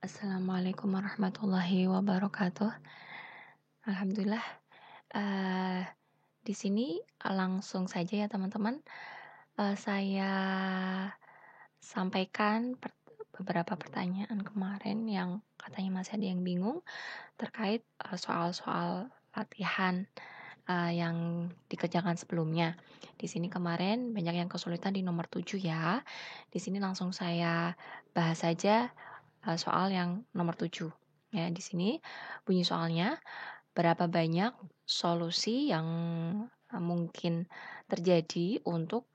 Assalamualaikum warahmatullahi wabarakatuh. Alhamdulillah, di sini langsung saja ya teman-teman, saya sampaikan beberapa pertanyaan kemarin yang katanya masih ada yang bingung terkait soal-soal latihan yang dikerjakan sebelumnya. Di sini kemarin banyak yang kesulitan di nomor 7 ya. Di sini langsung saya bahas saja soal yang nomor 7. Ya, di sini bunyi soalnya, berapa banyak solusi yang mungkin terjadi untuk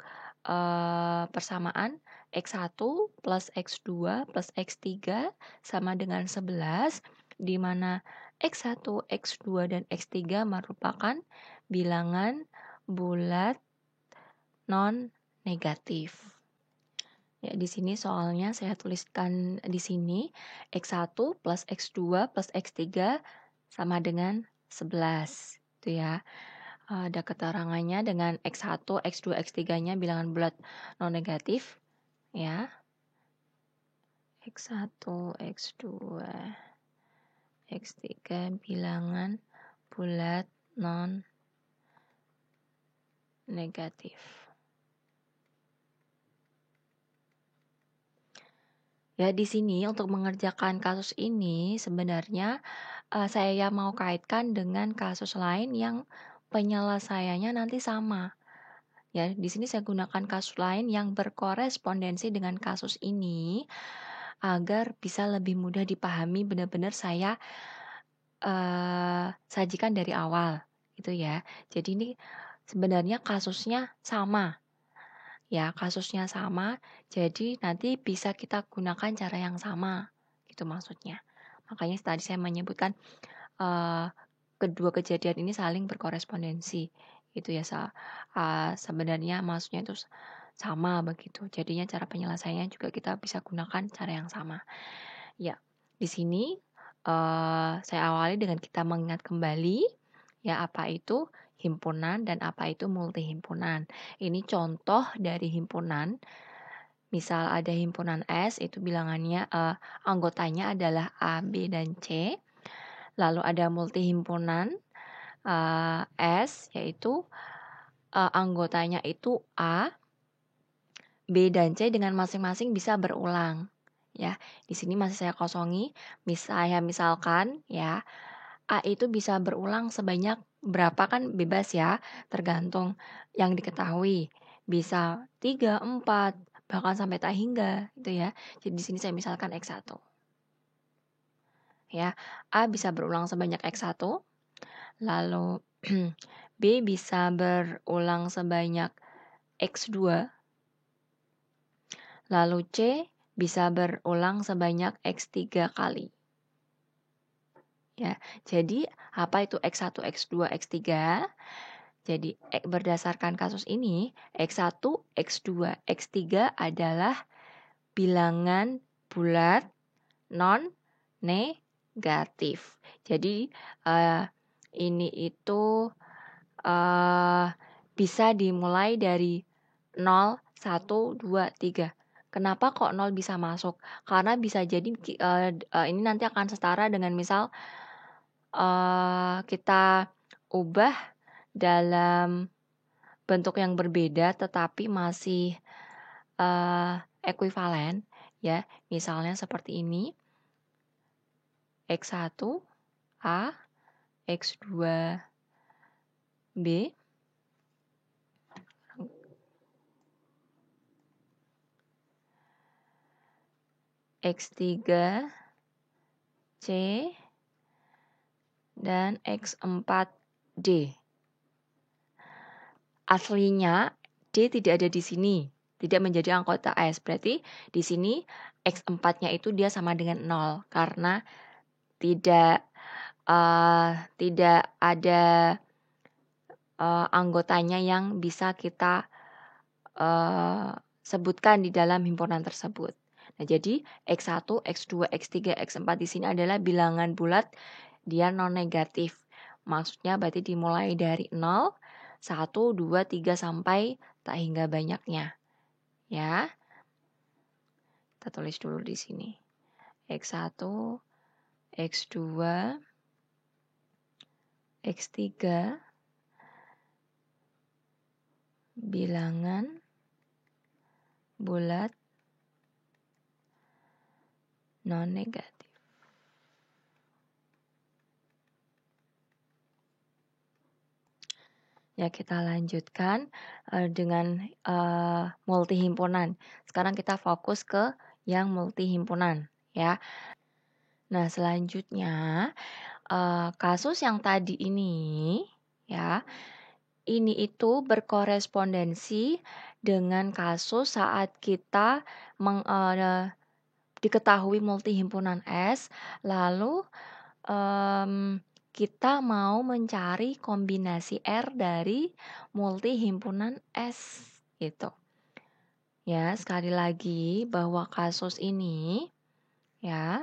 persamaan X1 plus X2 plus X3 sama dengan 11, di mana X1, X2, dan X3 merupakan bilangan bulat non-negatif. Ya, di sini soalnya saya tuliskan di sini X1 plus X2 plus X3 sama dengan 11. Itu ya. Ada keterangannya dengan X1, X2, X3-nya bilangan bulat non negatif ya. X1, X2, X3 bilangan bulat non negatif. Ya, di sini untuk mengerjakan kasus ini sebenarnya saya mau kaitkan dengan kasus lain yang penyelesaiannya nanti sama. Ya, di sini saya gunakan kasus lain yang berkorespondensi dengan kasus ini agar bisa lebih mudah dipahami, benar-benar saya sajikan dari awal gitu ya. Jadi ini sebenarnya kasusnya sama. Ya, kasusnya sama, jadi nanti bisa kita gunakan cara yang sama, gitu maksudnya. Makanya tadi saya menyebutkan kedua kejadian ini saling berkorespondensi, gitu ya. Sebenarnya maksudnya itu sama begitu. Jadinya cara penyelesaiannya juga kita bisa gunakan cara yang sama. Ya, di sini saya awali dengan kita mengingat kembali ya apa itu himpunan dan apa itu multi himpunan. Ini contoh dari himpunan. Misal ada himpunan S, itu bilangannya anggotanya adalah A, B, dan C. Lalu ada multi himpunan S, yaitu anggotanya itu A, B, dan C dengan masing-masing bisa berulang. Ya, di sini masih saya kosongi. Misalkan ya, A itu bisa berulang sebanyak berapa kan bebas ya, tergantung yang diketahui. Bisa 3, 4, bahkan sampai tak hingga gitu ya. Jadi di sini saya misalkan X1. Ya, A bisa berulang sebanyak X1, lalu B bisa berulang sebanyak X2, lalu C bisa berulang sebanyak X3 kali. Ya, jadi apa itu X1, X2, X3? Jadi berdasarkan kasus ini, X1, X2, X3 adalah bilangan bulat non-negatif. Jadi ini itu bisa dimulai dari 0, 1, 2, 3. Kenapa kok 0 bisa masuk? Karena bisa jadi ini nanti akan setara dengan misal kita ubah dalam bentuk yang berbeda tetapi masih ekuivalen ya. Misalnya seperti ini. X1 A, X2 B, X3 C, dan X4 D. Aslinya D tidak ada di sini, tidak menjadi anggota S. Berarti di sini X4-nya itu dia sama dengan 0 karena tidak ada anggotanya yang bisa kita sebutkan di dalam himpunan tersebut. Nah, jadi X1, X2, X3, X4 di sini adalah bilangan bulat, dia non-negatif. Maksudnya berarti dimulai dari 0, 1, 2, 3 sampai tak hingga banyaknya. Ya. Kita tulis dulu di sini. X1, X2, X3, bilangan bulat non-negatif. Ya, kita lanjutkan dengan multi himpunan. Sekarang kita fokus ke yang multi himpunan, ya. Nah, selanjutnya kasus yang tadi ini, ya, ini itu berkorespondensi dengan kasus saat kita diketahui multi himpunan S, lalu kita mau mencari kombinasi R dari multi himpunan S, gitu. Ya, sekali lagi bahwa kasus ini, ya,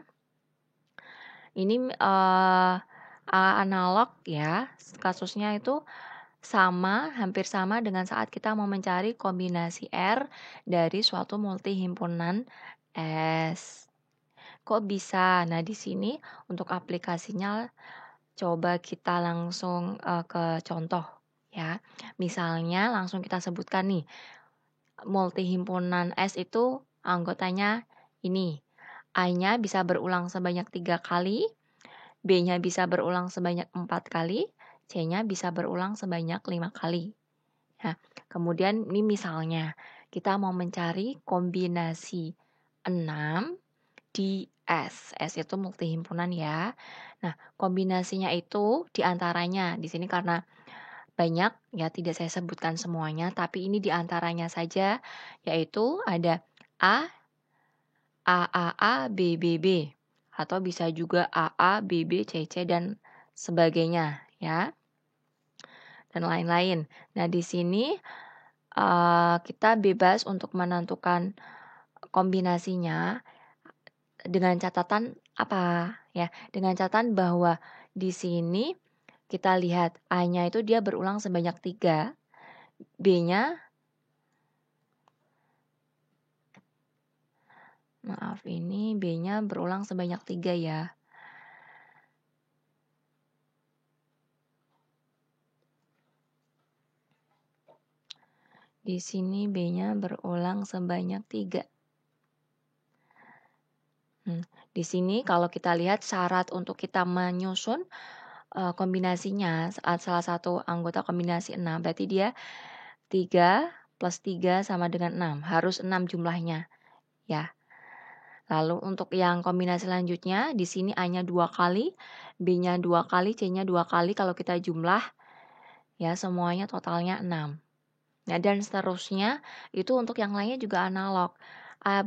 ini analog ya, kasusnya itu hampir sama dengan saat kita mau mencari kombinasi R dari suatu multi himpunan S. Kok bisa? Nah, di sini untuk aplikasinya coba kita langsung ke contoh ya. Misalnya langsung kita sebutkan nih, multi himpunan S itu anggotanya ini. A-nya bisa berulang sebanyak 3 kali, B-nya bisa berulang sebanyak 4 kali, C-nya bisa berulang sebanyak 5 kali. Nah, kemudian ini misalnya kita mau mencari kombinasi 6 di S. S itu multi himpunan ya. Nah, kombinasinya itu diantaranya di sini karena banyak ya, tidak saya sebutkan semuanya, tapi ini diantaranya saja, yaitu ada A, B, B, B, atau bisa juga A, B, B, C, C, dan sebagainya ya, dan lain-lain. Nah, di sini kita bebas untuk menentukan kombinasinya dengan catatan apa ya? Dengan catatan bahwa di sini kita lihat A-nya itu dia berulang sebanyak 3, B-nya maaf ini B-nya berulang sebanyak 3 ya. Di sini B-nya berulang sebanyak 3. Di sini kalau kita lihat syarat untuk kita menyusun kombinasinya saat salah satu anggota kombinasi 6, berarti dia 3 plus 3 sama dengan 6, harus 6 jumlahnya ya. Lalu untuk yang kombinasi selanjutnya, di sini A-nya 2 kali, B-nya 2 kali, C-nya 2 kali, kalau kita jumlah ya semuanya totalnya 6. Nah, dan seterusnya itu untuk yang lainnya juga analog. A,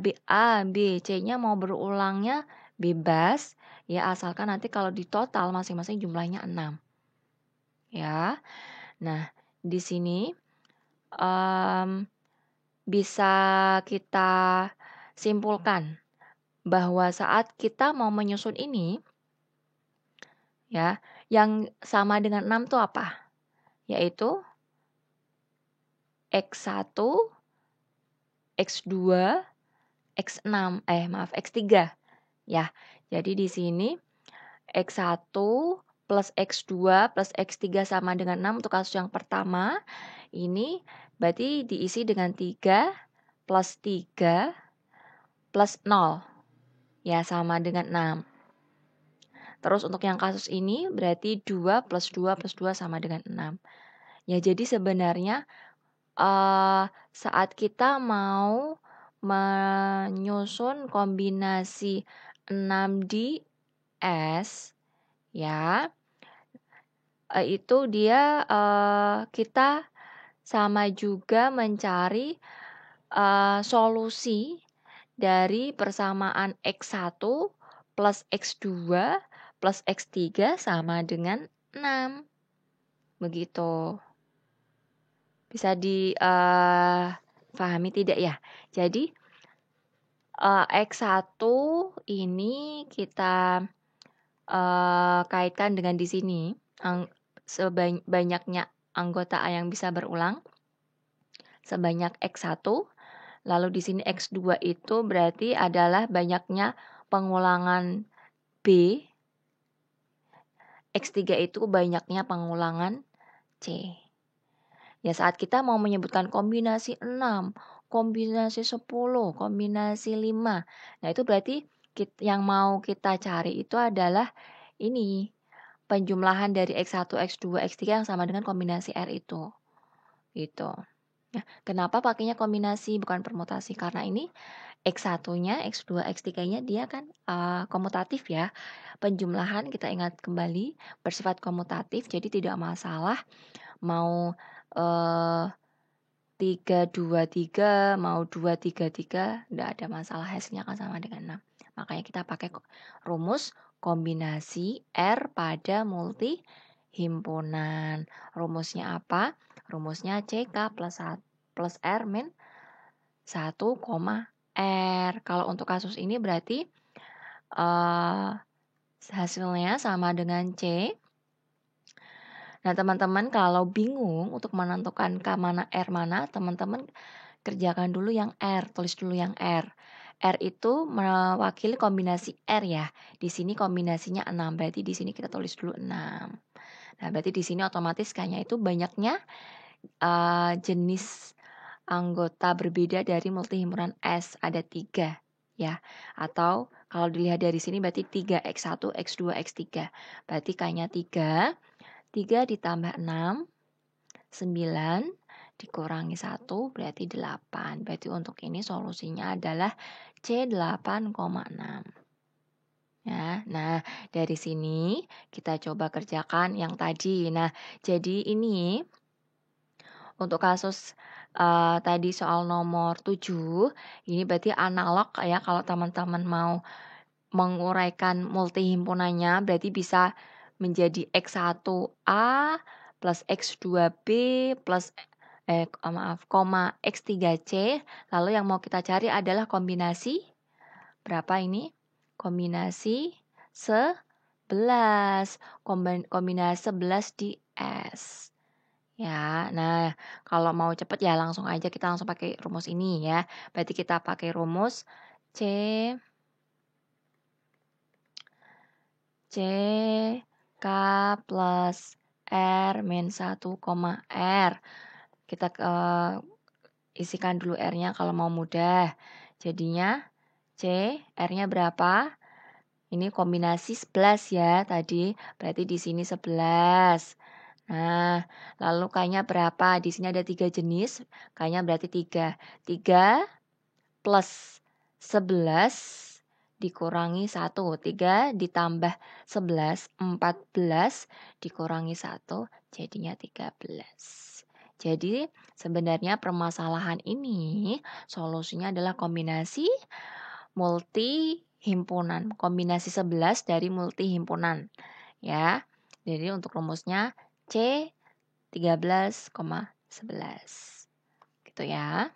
B, C-nya mau berulangnya bebas ya, asalkan nanti kalau di total masing-masing jumlahnya 6. Ya. Nah, di sini bisa kita simpulkan bahwa saat kita mau menyusun ini ya, yang sama dengan 6 itu apa? Yaitu X1, X2, X6, X3 ya. Jadi di sini X1 plus X2 plus X3 sama dengan 6 untuk kasus yang pertama. Ini berarti diisi dengan 3 plus 3 plus 0. Ya, sama dengan 6. Terus untuk yang kasus ini berarti 2 plus 2 plus 2 sama dengan 6. Ya, jadi sebenarnya saat kita mau menyusun kombinasi 6 di S ya, itu dia kita sama juga mencari solusi dari persamaan X1 plus X2 plus X3 sama dengan 6. Begitu. Bisa dipahami tidak ya? Jadi X1 ini kita kaitkan dengan di sini banyaknya anggota A yang bisa berulang sebanyak X1. Lalu di sini X2 itu berarti adalah banyaknya pengulangan B, X3 itu banyaknya pengulangan C. Ya saat kita mau menyebutkan kombinasi 6, kombinasi 10, kombinasi 5. Nah itu berarti yang mau kita cari itu adalah ini. Penjumlahan dari X1, X2, X3 yang sama dengan kombinasi R itu. Gitu. Nah, kenapa pakainya kombinasi bukan permutasi? Karena ini X1-nya, X2, X3-nya dia kan komutatif ya. Penjumlahan kita ingat kembali bersifat komutatif, jadi tidak masalah mau 3, 2, 3, mau 2, 3, 3, tidak ada masalah, hasilnya akan sama dengan 6. Makanya kita pakai rumus kombinasi R pada multi himpunan. Rumusnya apa? Rumusnya CK plus R min 1, R. Kalau untuk kasus ini berarti hasilnya sama dengan C. Nah, teman-teman kalau bingung untuk menentukan ke mana R mana, teman-teman kerjakan dulu yang R, tulis dulu yang R. R itu mewakili kombinasi R ya. Di sini kombinasinya 6, berarti di sini kita tulis dulu 6. Nah, berarti di sini otomatis kayaknya itu banyaknya jenis anggota berbeda dari multihimpunan S, ada 3 ya. Atau kalau dilihat dari sini berarti 3 X1, X2, X3. Berarti kayaknya 3 ditambah 6, 9 dikurangi 1 berarti 8. Berarti untuk ini solusinya adalah C8,6. Ya, nah dari sini kita coba kerjakan yang tadi. Nah, jadi ini untuk kasus tadi soal nomor 7, ini berarti analog ya kalau teman-teman mau menguraikan multihimpunannya berarti bisa menjadi X1A plus X2B plus koma X3C. Lalu yang mau kita cari adalah kombinasi berapa ini? Kombinasi 11. Kombinasi 11 di S. Ya, nah kalau mau cepet ya langsung aja kita langsung pakai rumus ini ya. Berarti kita pakai rumus C K plus R min 1, R. Kita isikan dulu R-nya kalau mau mudah. Jadinya C, R-nya berapa? Ini kombinasi 11 ya tadi. Berarti di sini 11. Nah, lalu kayaknya berapa? Di sini ada 3 jenis. Kayaknya berarti 3. 3 plus 11 dikurangi 1. 3 ditambah 11, 14 dikurangi 1, jadinya 13. Jadi sebenarnya permasalahan ini solusinya adalah kombinasi multi himpunan. Kombinasi 11 dari multi himpunan. Ya. Jadi untuk rumusnya C 13,11. Gitu ya.